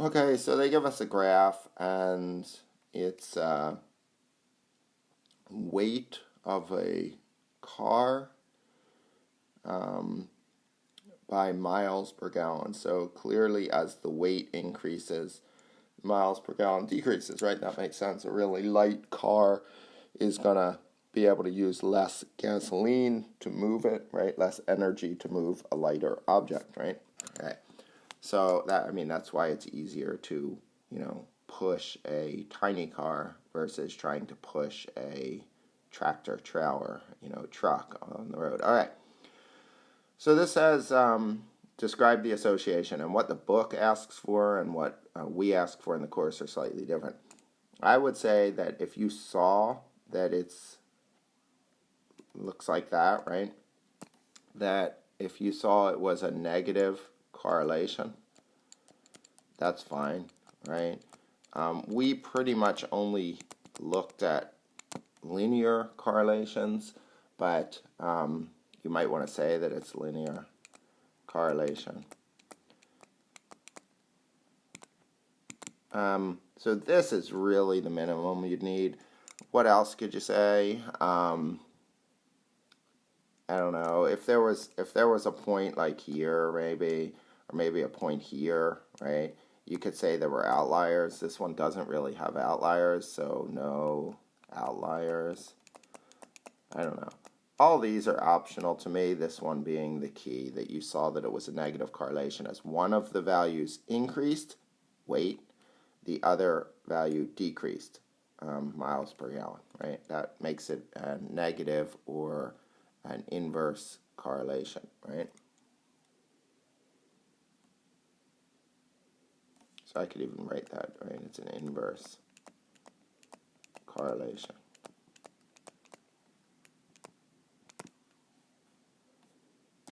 Okay, so they give us a graph, and it's weight of a car by miles per gallon. So clearly, as the weight increases, miles per gallon decreases, right? That makes sense. A really light car is going to be able to use less gasoline to move it, right? Less energy to move a lighter object, right? Okay. So that's why it's easier to, push a tiny car versus trying to push a tractor trailer, truck on the road. All right. So this says describe the association, and what the book asks for and what we ask for in the course are slightly different. I would say that if you saw that looks like that, right? That if you saw it was a negative correlation, that's fine, right? We pretty much only looked at linear correlations, but you might want to say that it's linear correlation. So this is really the minimum you'd need. What else could you say? I don't know. If there was a point like here, maybe, or maybe a point here, right? You could say there were outliers. This one doesn't really have outliers, so no outliers. I don't know. All these are optional to me, this one being the key, that you saw that it was a negative correlation. As one of the values increased, weight, the other value decreased, miles per gallon, right? That makes it a negative or an inverse correlation, right? So I could even write that, right? It's an inverse correlation.